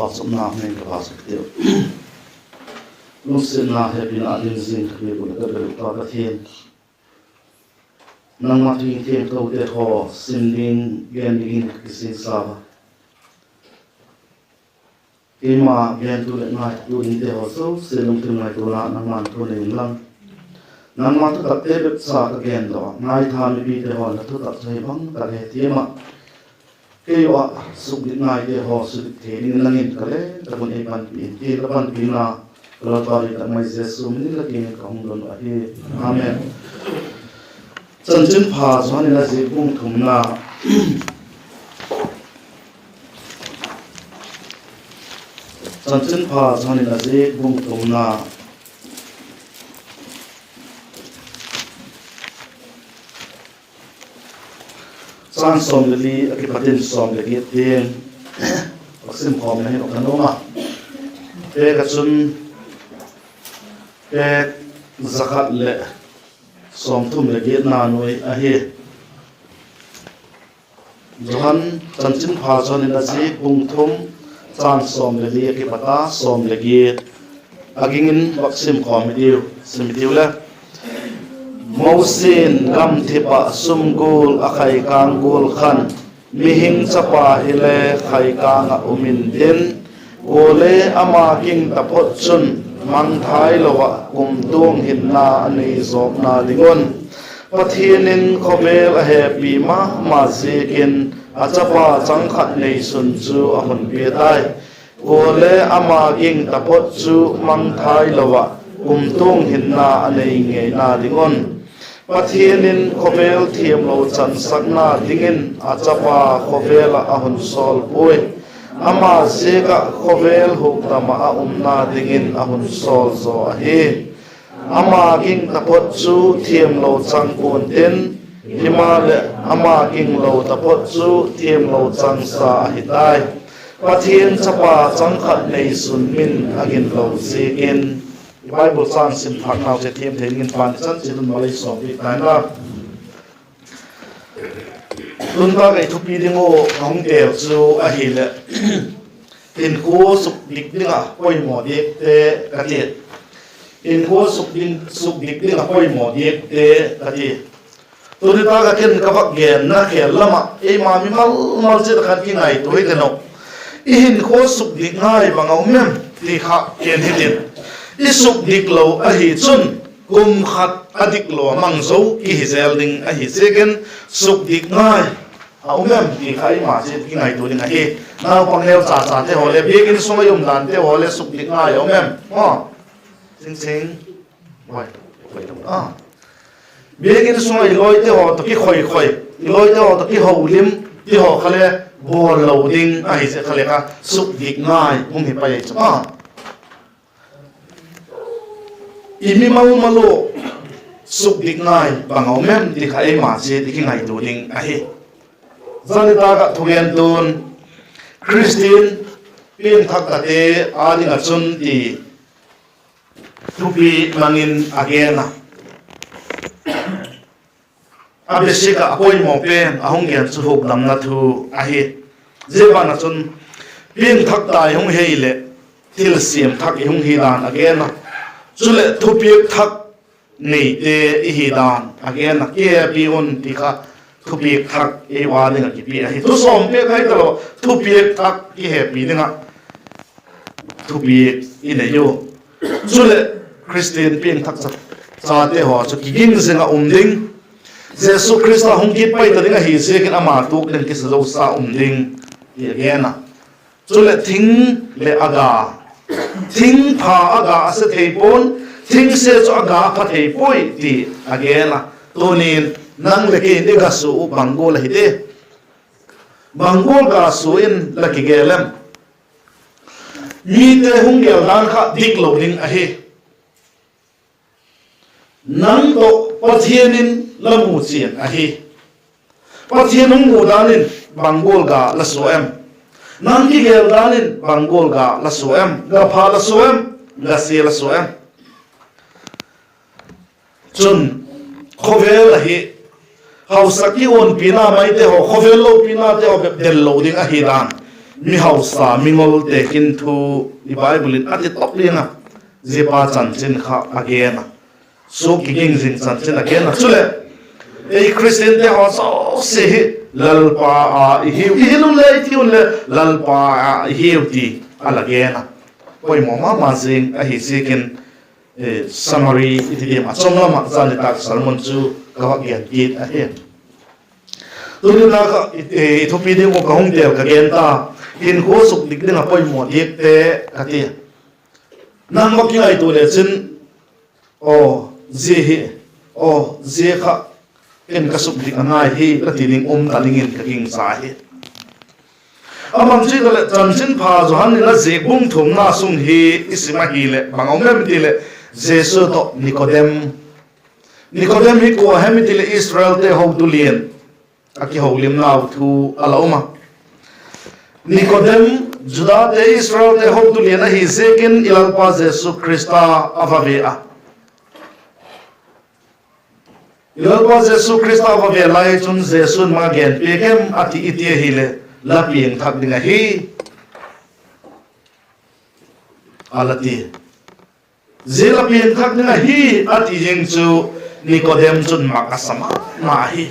sum na hne ka pas te lu sin na he bin a din zin ke bu ka be ta ka thien nang ma thing thiem to te ho sim ding gen ding ki sin sa ima gen tu le ngai tu ni te ho so selum tu ngai tu la nang man tu ne lang nang ma tu tak te be sa ka gen do ngai tha mi bi te ho la tu tak chei bang ka he ti ma ke wa suk di ngai te ho su di the ni langin ka le ta bun e ban pi ti la ban pi na la ta ri ta mai jesu ni la king ka hung don a he amen chân chân pha cho nên là gì cũng thùng na chân chân pha cho nên là gì cũng thùng na sang som li cái phát triển som cái tiền vaccine phòng này nó khá đúng mà cái chân cái zakat lệ som thum le ge na noi a he johan chan chin pha chon in a ji bung thum chan som le li ke pata som le ge agingin vaksim khom diu sim diu la mausin gam thipa sum gul a khai kang gul khan mi hing chapa hele khai kang a umin den gole ama king tapot chun mang thái lowa kum tung hin na ani zop na lingon pathinin khobel a happy ma zikin achapa changkhat nei sun chu a hun pi dai gole ama king tapot chu mang thái lowa kum tung hin na ani nge na lingon pathinin khobel thiam lo chan sakna dingin achapa khobel a hun sol pui ama zeka khovel huktama a umna dingin ahun sol zo ahi ama king tapot chu thiam lo chang pun ten himale ama king lo tapot chu thiam lo chang sa hitai pathian chapa chang khat nei sun min agin lo zikin bible sang sim phak naw se thiam thein ngin pan chan chilun malai so bi tan la lun ba cái thu pi dingo hong tel chu a hi le in khu suk dik dinga poi mo dik te ka ti in khu suk dik dinga poi mo dik te ka ti tu ni ta ka ken ka bak gen na khel lama e ma mi mal che khan ki ngai tu he no i hin khu suk dik ngai bangau mem ti kha ken hi din i suk dik lo a hi chun kum khat adik lo mang zo ki hi zel ding a hi segen suk dik ngai a umem ti khai ma che ki ngai tu ding a hi na pang leo cha te hole bikin suma yum dan te hole suk dik ngai a umem sing wai bikin suma loi te ho to ki khoi loi te ho to ki ho lim ti ho khale bol lo ding a hi se khale ka suk dik ngai mung hi pai cha imi malu suk dik ngai bangau mem ti khai ma che ti ki ngai tu ding a hi zanita ka thugen tun Christine pin thak ta te ading a chun ti thupi mangin agena abesika apoi mo pen ahong gen chu huk nam na thu a hi jeba na chun pin thak ta hong heile til sim thak hong hi dan agena chule thupi thak nei te i hi dan agena ke pi on ti kha thupi thak e wa dinga ki pi a hi tu som pe khai talo thupi thak ki he pi dinga thupi i ne yo chule Christian pin thak cha te ho chu ki ging zinga ding Jesus Christa hong ki pai ta dinga hi se kin ama tuk len ki so sa ding ye gena chule thing le aga thing pha aga se thei pon thing se chu aga pha thei poi ti agena tonin nang le ke ni ga su bangol hi de bangol ga su in la ki gelem mi te hung gel dan kha dik lo ding a hi nang to pathianin lamu chian a hi pathian hung mu danin bangol ga la su em nang ki gel danin bangol ga la su em ga pha la su em ga se la su em chun khovel a hi hausaki on pina mai te ho khovel lo pina te ho del lo ding a hi dan mi hausa mingol te kin thu i bible in ati top linga zepa chan chin kha again so kicking jing chan chin again chule ei christian te ho so se lalpa a hiu le thiun le lalpa a hiu ti alagena poi mama ma jing a hi sekin summary itidim achomlama zani tak salmon chu kawak yan git a he tulina ka ithopi ding ko kahung tel ka genta in ko suk dik ding a poi mo dik te kati nang maki ai tu le chin o je kha en ka suk dik angai hi latining talingin ka king sa hi amam chi le chan chin pha zo han la je bung thum na sung hi isima hi le bangom mem ti le jesu to nikodem hi ko hamiti le israel te ho tu lien aki ho lim naw thu alauma nikodem juda te israel te ho tu lien hi zekin ilalpa jesu krista avavea ilalpa jesu krista avavea lai chun jesu ma gen pekem ati itie hi le la pieng thak dinga hi alati zela pieng thak dinga hi ati jing chu nikodem chun makasama ma hi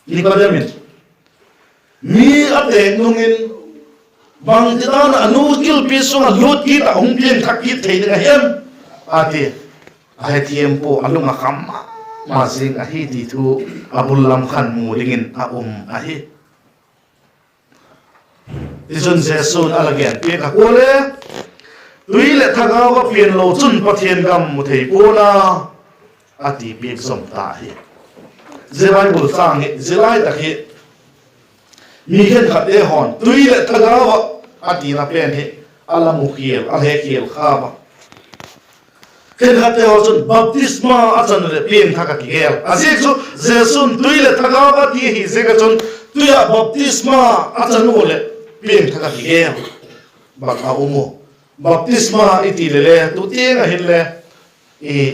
nikodem mi ateng nungin bang jidan anu kil pisung lut ki ta hung pieng thak ki thei dinga hem ati ai tiempo alunga kham ma sing a hi ti thu abul lam khan mu dingin a a hi izun jesun alagen pe ka kole tui le thaga wa pian lo chun pathian gam mu thei pona ati pe som ta hi zebai bul sang hi zelai ta hi mi khen khat e hon tui le thaga wa ati na pen hi ala mu khiel al he khiel kha ba khen khat e hon baptisma achan le pen thaka ki gel azek chu jesun tui le thaga wa ti hi zeka chun tuya baptisma achan le pen thaka ki gel ba ka umo baptisma iti le tu tenga hille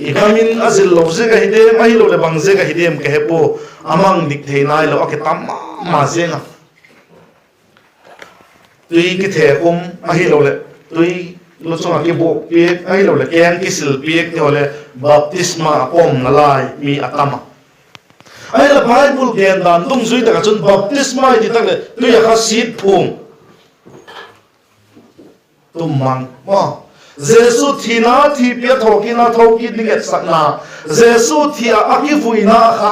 ikamin azil lo zega hide mai lo le bang zega hidem ke hepo amang dik theinai lo aketam ma zenga tui ki the kum ahi lo le tui lo chonga ki bo pi ai lo le keng ki sil pi ki ole baptisma om na lai mi atama ai la bible gen dan tung zui ta chun baptisma di tak le tui ya kha sit phum tumang ma jesu thina thi pia thokina thoki ninget sakna jesu thia akifuina kha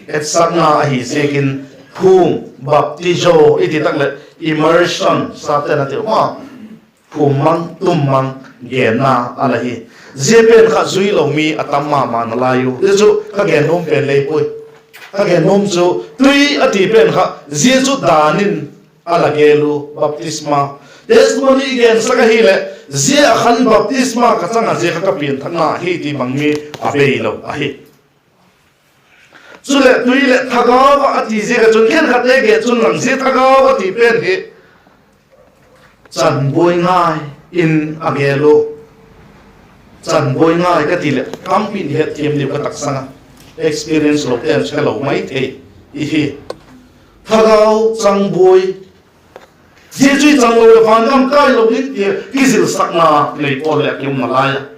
et sakna hi sekin phum baptizo iti takle immersion satena te ma phumang tumang gena alahi jepen kha zui lo mi atamma man layu jesu kha gen nom pen lei pui kha gen nom chu tui ati pen kha jesu danin alagelu baptisma testimony gen saka hile je khan baptisma ka changa je ka pin thana hi ti mangmi abeilo ahi chule tuile thagawa ati je ka chun khen khate ge chun lang je thagawa ti pen hi chan boi ngai in agelo chan boi ngai ka ti le kam pin he thiam ni ka tak sanga experience lo ten chalo mai the hi thagaw chang boi Jesu chang lo fan kam kai lo ni ti kizil sakna le pol le kim malaya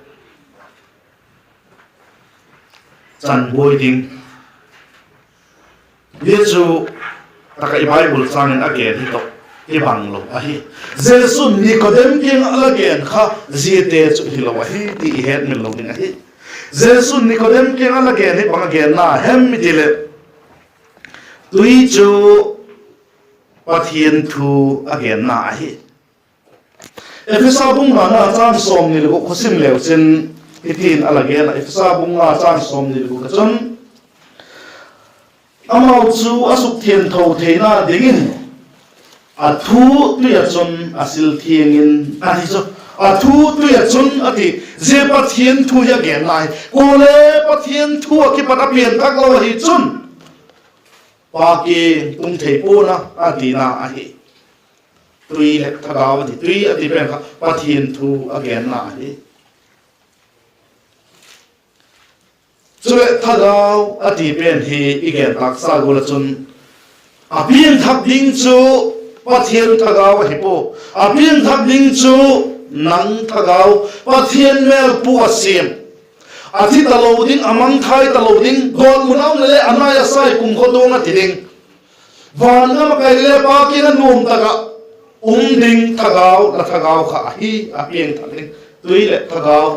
chan boi ding Jesu taka Bible changin again hito ibang lo ahi Jesu Nikodem king again kha jete chu hilo ahi ti het min lo ding ahi Jesu Nikodem king again hi bang again na hem mi dile tui chu pathian thu again na hi efesa bung na chan som ni lo khosim leu chen itin alagain efesa bung na chan som ni lo ka chon amau chu asuk thian tho theina dingin athu tuya chon asil thiengin ani cho athu tuya chon ati je pathian thu ya gen lai kole pathian thu ki pata pian tak lo hi chun Paki tung thei puna adina ahi tui le thagawa di tui ati pen kha pathian thu again na ahi chule thagaw ati pen hi igen tak sa gola chun Apiang thak ding chu pathian thagaw hipo apiang thak ding chu nang thagaw pathian mel pu asim athi taloding amang thai taloding gol munaw le anaya sai kum khodong atiding van nga makai le pa ki na nom taga ding thagaw la thagaw kha hi apiang thak ding tuile thagaw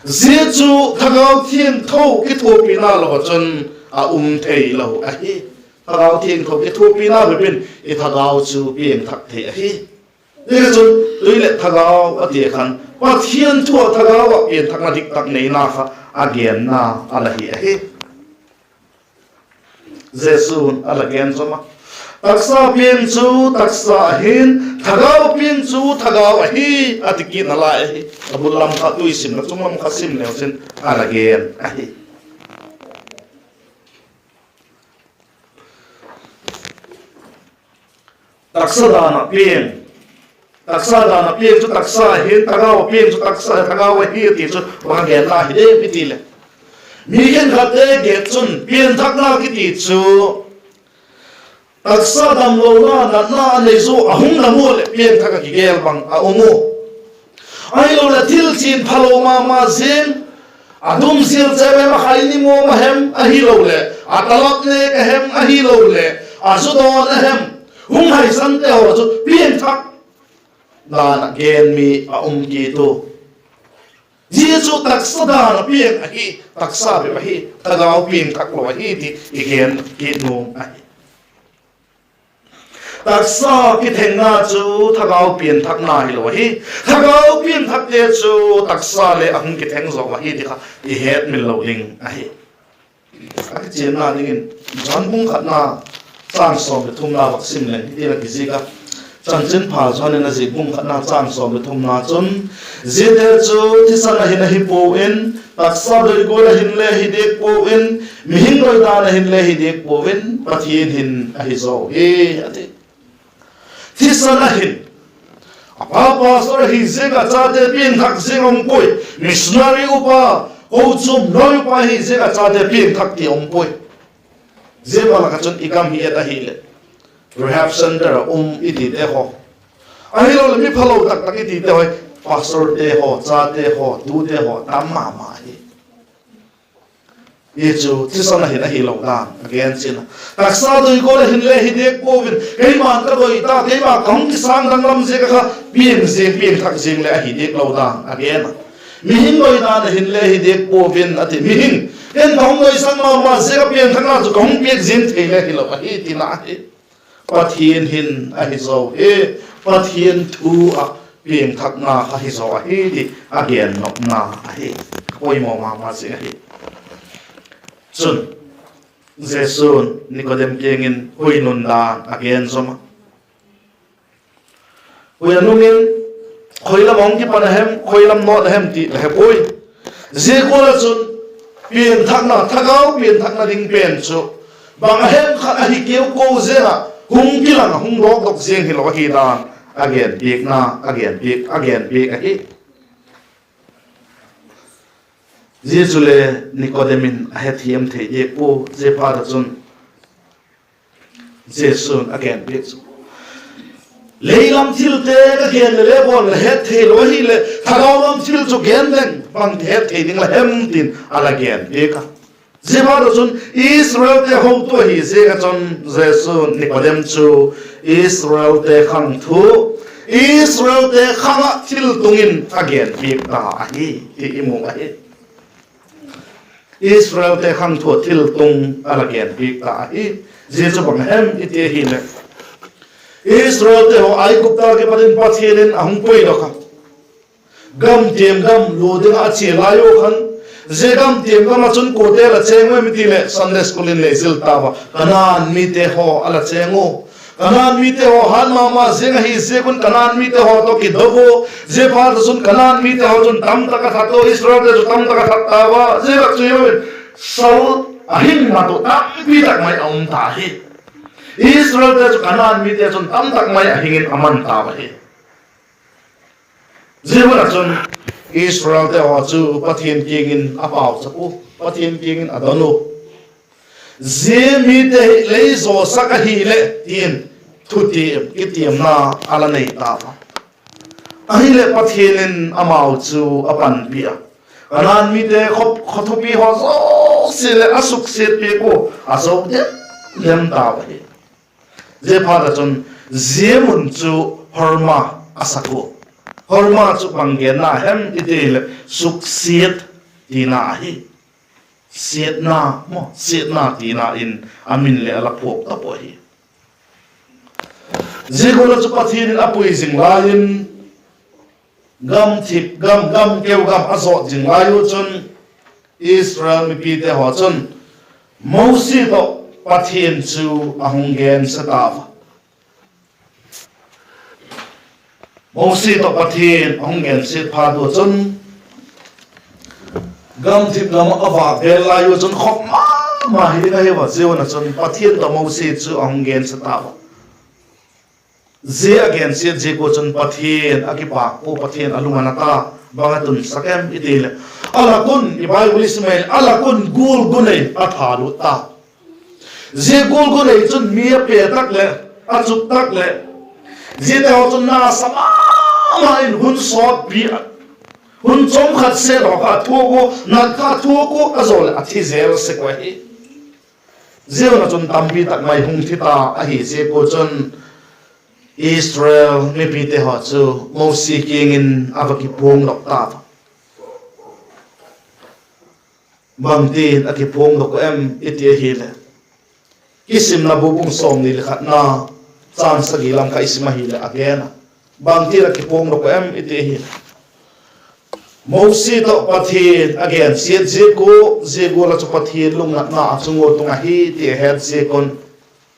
zia chu thagaw thiên tho ki tho pina lo chon a thei lo a hi thagaw thiên tho ki tho pina be bin e thagaw chu piang thak the a hiนี่ก็จนเลยเล็ดทะเลาะอดีตขันว่าเทียนทั่วทะเลาะเปลี่ยนทักนาดิกตักในนาค่ะอาเกียนนาอะไรเหี้ยเจสุนอะไรเกียนสมะตักษาเปลี่ยนจูตักษาหินทะเลาะเปลี่ยนจูทะเลาะฮีอดีกินอะไรตบุลลำขัดตุยสิมนักจุ่มลำขัดสิมแล้วสินอะไรเกียนตักษาดานะเปลี่ยนตักษาดานะเปลี่ยนจุตักษาเห็นตะกาวเปลี่ยนจุตักษาตะกาวเฮียติจุวางแกนนาฮิเดพิติเลมีเห็นขัดเดเกจุนเปลี่ยนทักนาคิติจุตักษาดำโลนานัดนาในจูอาหุงละมูเลเปลี่ยนทักกิเกลบังอาอมูไอโลละทิลจีนพะโลมาเซนอาดุมเซียลเจเวมาไฮนิโมมาเฮมอาฮิโลเลอาตลอดเนกเฮมอาฮิโลเลอาจุดอนเฮมหุงไฮสันเตอร์จุเปลี่ยนทักdana gen mi a ki tu jesu taksa dana piang a hi taksa be hi tagaw piang thak lo hi ti igen ki nu a hi taksa ki thengna chu tagaw piang thak na hi lo hi tagaw piang thak te chu taksa le ang ki theng zo hi ti kha i het min lo ling a hi a ki chen na dingin jan bung khat na sang som be thum na vak sim le ti la ki zika chân chân phá cho nên là gì cũng khả năng chạm số với thông na chun dễ để cho thì sao là hình hình bộ in tác sao đời cô là hình lệ hình đẹp bộ in mi hình đôi ta là hình lệ hình đẹp bộ in và thiên hình hay rồi thì sao là hình apa sao là hình dễ cả cha để biến thắc dễ ông bôi missionary upa ô chum nói upa hình dễ cả cha để biến thắc thì ông bôi dễ vào là cái chân ikam hi eta hi lệ Rehab center iti te ho ai lo mi phalo tak tak iti te ho pastor te ho cha te ho tu te ho tam ma hi ye chu thi sana hin a hi lo da again chin tak sa doi ko le hin le hi de ko vin kai man ka doi ta kai ma kong ki sang dang lam je ka pieng thak jing le a hi de lo da again mi hin doi da na hin le hi de ko vin ati mi hin en kong doi sang ma je ka pieng thak na chu kong piek jin thei le hi lo hi ti na hi pathian hin a hi zo pathian thu a pieng thak na a hi zo a hi ti a hian nok na a hi oi mo ma se hi chun jesun nikodem kengin hui nun da again zoma hui anungin khoilam ong ki panahem khoilam not hem ti le poi je ko la chun pieng thak na thakau pieng thak na ding pen chu bang hem khat a hi keu ko je na hung kilang hung lok dok jeng hi lo hi dan again big na again big a hi Jezule Nicodemin a het hiam thei ye po je pa da chun Jesun again big leilam thil te again le bon le het thei lo hi le thagawam thil chu gen den bang het thei ding la hem tin ala gen big Zema da chun Israel te ho to hi je ka chun Jesun Nicodem chu Israel te khang thu Israel te khanga thil tungin again big ta a hi ti imu a hi Israel te khang thu thil tung ala again big ta a hi je chu bang hem ite hi le Israel te ho ai kupta ke padin pathianin ahung poi lo kha gam tem gam lo ding a che la yo khan Zegam tiam gam achun ko te la chengwe mi ti le Sunday school in le zil tawa kanan mi te ho ala chengo kanan mi te ho han mama zenga hi zekun kanan mi te ho to ki dogo je pa sun kanan mi te ho chun tam taka thato Israel te tam taka thatawa je bak chu yo sau ahin ma to tam pi tak mai om ta hi Israel te kanan mi te chun tam tak mai ahingin aman ta wa hi je bak chun Israel te ho chu pathian kingin apau chapu pathian kingin adonu zemi te lei zo saka hi le tin thuti kitiam na ala nei ta ahi le pathinin amau chu apan pia anan mi te khothupi ho zo sile asuk set pe ko aso dem ta ba je phara chon zemun chu horma asako horma chu panggen na hem itel suk set tina hi set na tina in amin le ala phok ta po hi je ko chu pathin apui jing lain gam thip gam keu gam azo jing layu chun Israel mi pi te ho chun mosi to pathin chu ahungen satawa mosi to pathin ahungen sit pha do chun gam thip gam awa bel layu chun khop ma hi ga he wa je na chun pathin to mosi chu ahungen satawa je again se je ko chun pathin akipa ko pathin alungana ta bangatun sakem itil ala kun i bible ismail ala kun gul gunai athalu ta je gul gunai chun mi pe tak le achuk tak le je ta chun na sama ma in hun so bi hun chom khat se ro ka thuko na ka thuko azol athi zer se ko hi je na chun tambi tak mai hung thita a hi je ko chun Israel mi pi te ho chu mosi king in avaki pong lok ta bang tin aki pong lok em itia hi le kisim na bubung som ni lekhat na chan sagi lam ka isma hi le again bang tin aki pong lok em itia hi mosi to pathin again siet je go la chu pathin lung na chungo tunga hi ti head se kon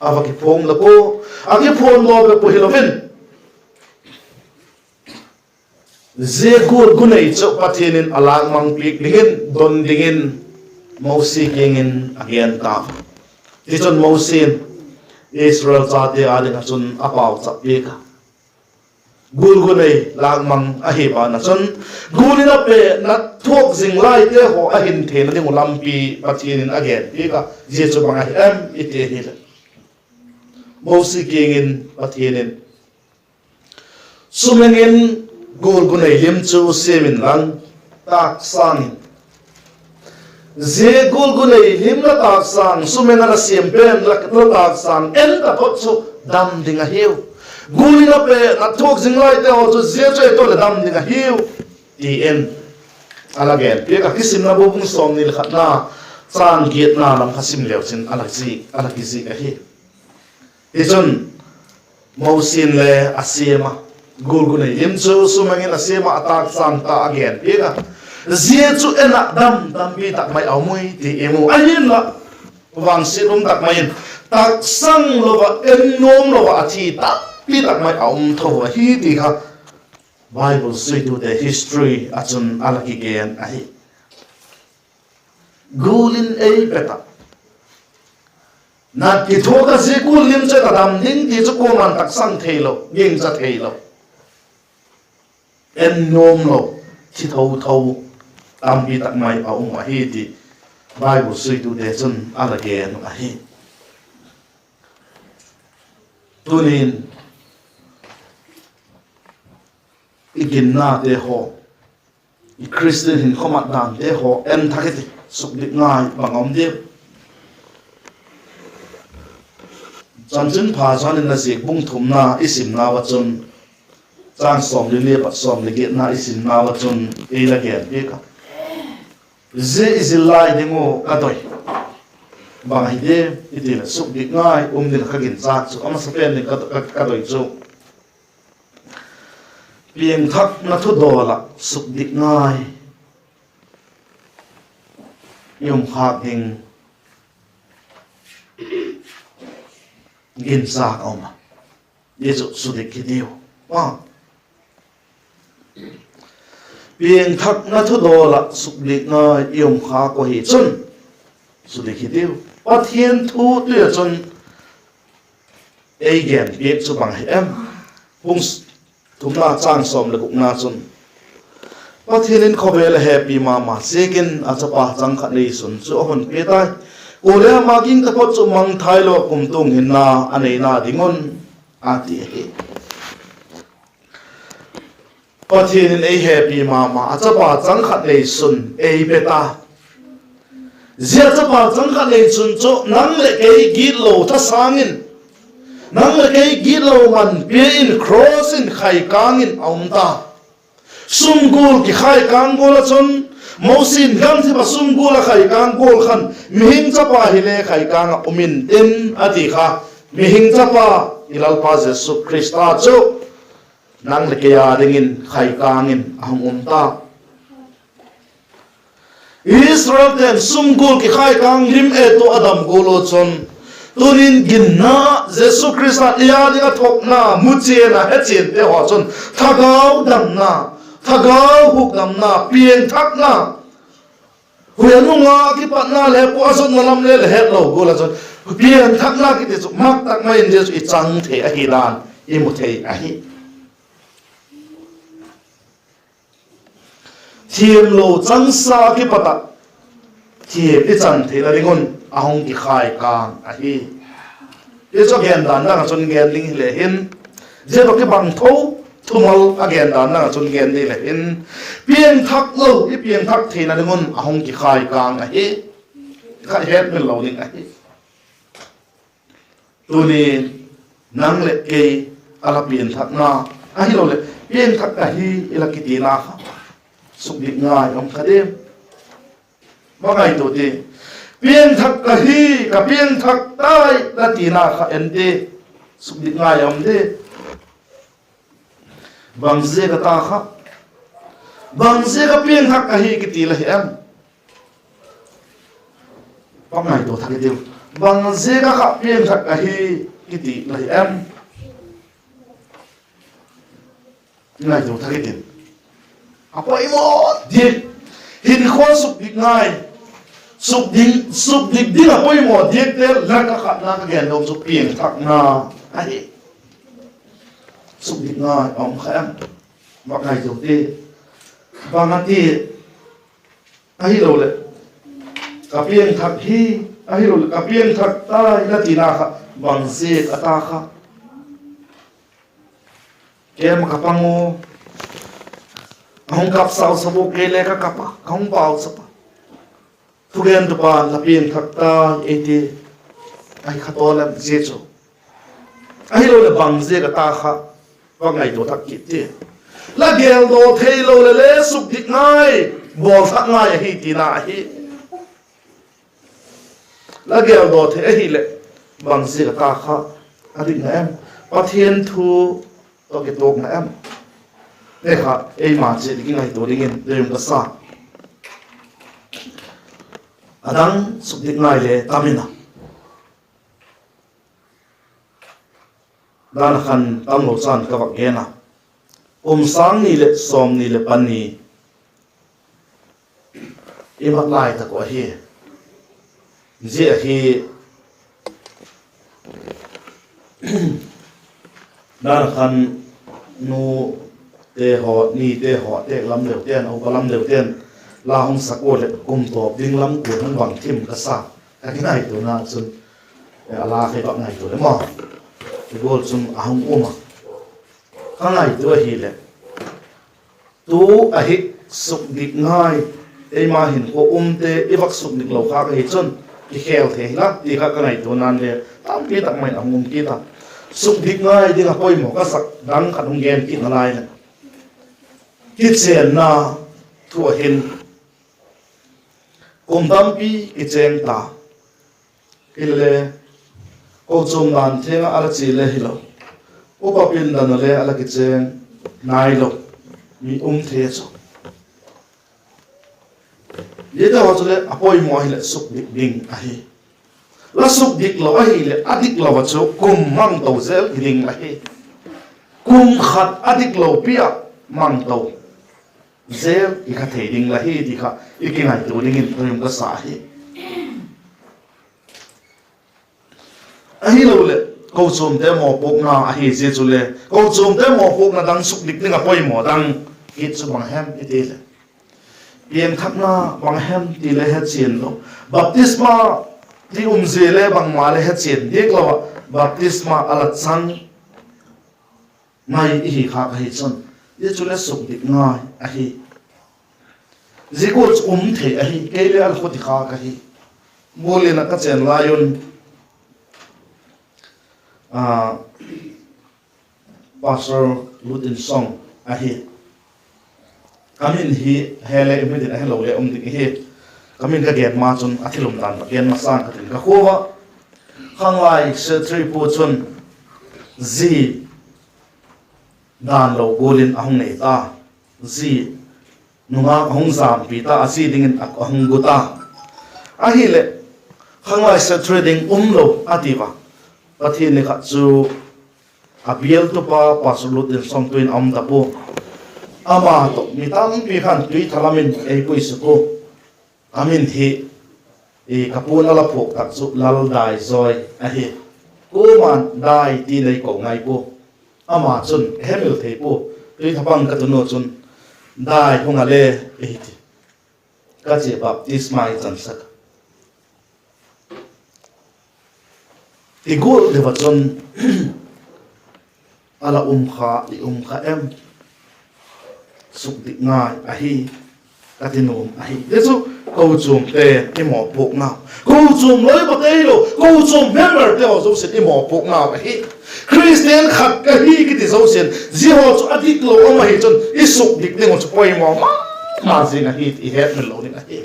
avaki pong la ko agi phone lo be pohilovin je gur gunai chu pathinin alang mang pik lingin don dingin mosi kingin again ta ti chon mosin Israel cha te aling chun apau chap pika gul gunai lang mang ahi ba na chun gulina pe na thok jing lai te ho a hin the na ding lampi pathinin again pika je chu banga em ite hi mosi kingin pathinin sumengin gul gunai lim chu semin lang tak sang je gul gunai lim la tak sang sumena la siempen la tak sang en ta pot chu dam dinga hiu gulina pe na thok jing lai te ho chu je che to le dam dinga hiu ti en alagen pe ka kisim na bubung som ni khat na chan giat na lam khasim leu chin alaki ji ka hi ichon mosin le asema gulgunai lim chu sumangin asema atak sang ta again pega zia chu ena dam bi tak mai aumui ti emu ayin la wang silum tak mai tak sang lova ennom lova athi ta pi tak mai aum tho hi ti kha bible say to the history achun alaki gen ahi gulin ei peta na ki thoka se ku lim che ta dam ding ti chu ko man tak sang thelo ging cha thelo en nom lo chi thau tam bi tak mai a um hi ti bible say to the chun ala gen a hi tunin igin na te ho i christian hin khomat dan te ho en thaketi suk dik ngai bangom de Chanchun pha chanin na zik bung thum na isim na wa chun chang som le pat som le get na isim na wa chun e la gen pe ka ze izilai dingo kadoi bang hi de itil suk dik ngai din khagin cha chu ama sa pen ni kadoi chu pieng thak na thu dola suk dik ngai yom khak ding gin sa oma yesu sudik kidio pieng thak na thu dola suk dik ngai yom kha ko hi chun sudik kidio pathian thu tu chun ei gen piek chu bang em hung thumna chang som le kuk na chun pathianin khobel happy mama second achapa chang kha nei sun chu hon pe tai Ule maging tapot sumang tayo kumtung hina anay na dingon ati hi. Patinin ay happy mama at sa patsang katay sun ay beta. Zia sa patsang katay sun so nang lekay gilo ta sangin. Nang lekay gilo man piin crossin kay kangin aumta. Sumgul ki kay kangul at sun Mausin gan si basumgul kay kangul kan mihing sa pahile kay kang umintin ati ka. Mihing sa pa ilalpa Jesu Krista so nang lekaya ringin kay kangin ang umta. Israel ten sumgul ki kay kang lim eto Adam gulotson tunin ginna Jesu Krista iya dinga thok na mutse na hetsin te hoson thagaw dam na thagaw huk dam na pieng thak na huyanu nga ki pat na le ko ason nalam le het lo gulotson pieng thak na ki te mak tak mai Jesu I chang the a hilan I mu the a hi thiam lo chang sa ki pata thiam I chan the la ringon ahong ki khai kang a hi Iso gen dan na chun gen ling le hin je to ki bang tho thumal again dan na chun gen ni le hin pieng thak lo I pieng thak the na ringon ahong ki khai kang a hi khai het men lo ning a hi tu ni nang le ke ala pieng thak na a hi lo le pieng thak a hi ila ki ti na kha suk dik ngai om khadem ba ngai to ti pieng thak ka hi ka pieng thak tai la ti na kha ente suk dik ngai om de bang ze ka ta kha bang ze ka pieng thak ka hi ki ti la hi am ba ngai to thak de bang ze ka pieng thak ka hi ki ti la hi am ngai to thak de apa imo dik hin kho suk dik ngai suk dik ding apa imo dik tel la ka khat na ka gen dom suk pieng thak na ai suk dik ngai om kham mak ngai to ti ba ngati ai lo le ka pieng thak hi ai lo le ka pieng thak ta la ti na kha bang se ka ta kha kem ka pango Hong kap sao sabo kele ka kapa kong pao sapa tugen to pa lapien thakta ete ai khatolam jecho ai lo le bang je ka ta kha wa ngai to thak ki te la gel do thei lo le suk dik ngai bol thak ngai hi ti na hi la gel do thei hi le bang je ka ta kha adik na em pathian thu to ke tok na em Ê khá, ê mà chị đi ngay tổ đi nghiên, để dùng cái xa Adang, sụp định ngay lệ tamina Đàn khăn tam lộ chan ka vạc ghé na sáng ni lệ, xóm ni lệ pan ni Im hạt lại ta quả hi Dễ hi Đàn khăn nu te ho ni te ho te lam leu ten o lam leu ten la hong sakol le kum top ding lam ku han wang thim ka sa ka ngai to na chun ala khe ba ngai to le ma te gol chum ahung uma ka ngai to hi le tu a hi suk dik ngai e ma hin ko te e bak suk dik lo kha ka hi chun ki khel the la ti ka ngai to nan le tam pi tak mai ahum ki ta suk dik ngai ding a poi mo ka sak dang khanung gen ki na lai le kitchen na thua hin kumdampi kitchen ta ile ko chom nan thenga ala chi le hilo upapin dan le ala kitchen nai lo mi the cho ye ta ho chule apoi mo hile suk dik ding a hi la suk dik lo a hi le adik lo wa cho kum mang to zel ding a hi kum khat adik lo pia mang to zel ikha thei ding la hi dikha ikingai tu ding in rim ka sa hi ahi lo le ko chom te mo pok na ahi je chu le ko chom te mo pok na dang suk dik ninga poi mo dang it chu bang hem ite le pian thak na bang hem ti le he chin lo baptisma ti zele bang male he chen dik lo baptisma alat sang mai hi kha hi chon ye chule suk dik ngai a hi zikul the a hi kele al khoti kha ka hi bolina ka chen lion pastor lutin song a hi kamin hi hele imedin a hello le dik hi kamin ka get ma chun athilum dan pa gen ma sang ka tin ka khowa khanglai se tri pu chun zi dan lo bolin ahong nei ta zi nunga ahong zam pi ta asi dingin ahong guta a hi le khanglai se trading lo ativa pathi ne kha chu abiel to pa pasulut in song twin da po ama to mitang pi khan tui thalamin ei pui su ko amin hi e kapun ala phok tak chu lal dai zoi a hi ko man dai ti nei ko ngai po ama chun hemil thei po tui thapang ka tu no chun dai honga le e ti ka che baptisma i chan sak ti gol de chun ala kha em suk dik ngai a hi katinum a hi desu ko chum te imo pok na ko chum loi ba te lo ko chum member te o zo se imo pok na a hi christian khat ka hi ki ti zo sen ji ho chu adik lo o ma hi chon i suk dik ne ngo chu poi mo ma zing a hi i het me lo ni a hi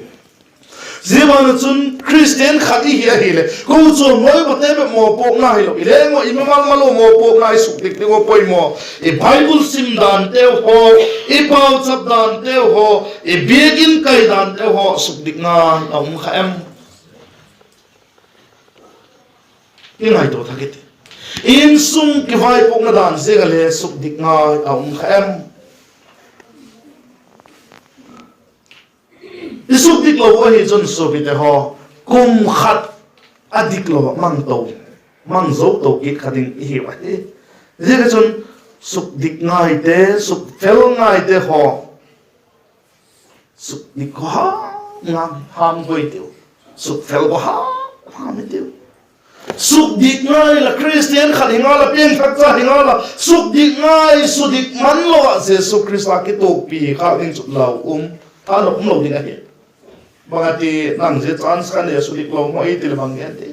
Ziman chun Christian khati hi hi le ko chum loi ba te mo pok na hi lo i le ngo i mal malo mo pok na i suk dik ne ngo poi mo i bible sim dan te ho i pau chap dan te ho i begin kai dan te ho suk dik na kha em in hai to thakit in sung ki vai pok na dan se ga le suk dik na kha em isuk dik lo hi chon so bi te ho kum khat adik lo mang to mang zo to ki khading hi wa he je ga chon suk dik ngai te suk fel ngai te ho suk dik ko ha ngam ham goi te suk fel ko ha ham te suk dik ngai la christian khat hinga la pen khat cha hinga la suk dik ngai su dik man lo je su krista ki to pi kha ding chu lo ta lo lo ding a he bangati nang je chance kan ye sulik lo mo itil mangyan te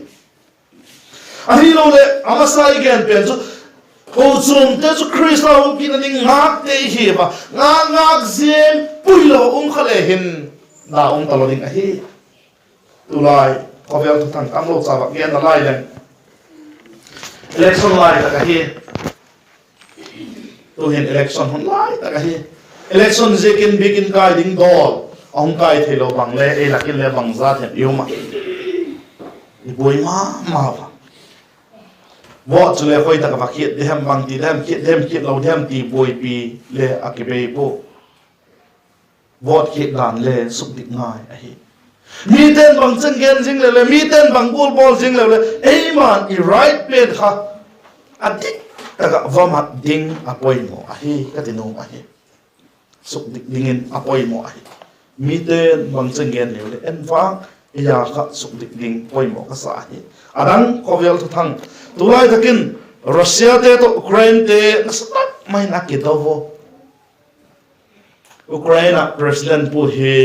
ahi lo le amasai gen pen so ko chum te so krista ho kin ning ngak te hi ba ngak zen puilo khale hin na talo ding ahi tulai khovel tu thang kam lo cha ba gen na lai len election lai ta hi tu hin election hon lai ta hi election je kin begin kai ding dol ông kai thelo bang le e lakin le bang za them yuma i boi ma wo chule khoi ta ka khiet dem bang ti dem khiet lo dem ti boi pi le akibe po wo khiet dan le suk dik ngai a hi mi ten bang chen gen jing le mi ten bang gol bol jing le e man i right pet kha adik ta ka vamat ding apoi mo a hi ka tinu a hi suk dik dingin apoi mo a hi mi te bang chen gen le en wang ya kha suk dik ding poi mo ka sa hi adang khovel thu thang tulai takin Russia te to Ukraine te nasat mai na ki do ho Ukraine president pu hi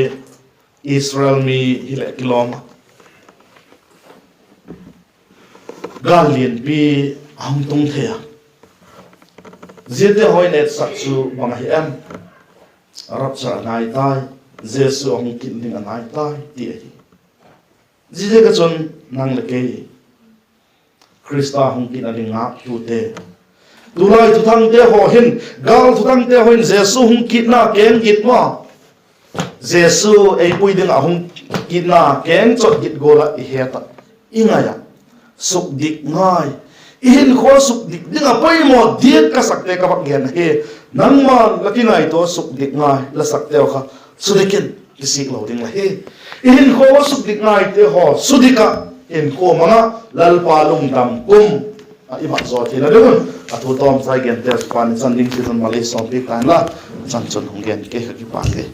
Israel mi hile kilom galien pi ang tung thea zete hoinet satsu bang hi em arab sa nai tai jesu ang kin ding anai tai ti hi jide ka chon nang le ke krista hong kin ading ngap tu te tulai tu thang te ho hin gal tu thang te ho hin jesu hong kin na keng git ma jesu ei pui ding ahong kin na keng chot git gola i heta ingaya suk dik ngai in kho suk dik ding a pai mo diet ka sakte ka bak gen he nang ma lakinai to suk dik ngai la sakte kha sudikin kisik lo ding la he in kho suk dik ngai te ho sudika in ko manga lalpa lung dam kum ima zo thi la dun atu tom sai gen te span san ding ti san malay som pi kan la chan chon hong gen ke ki pa ke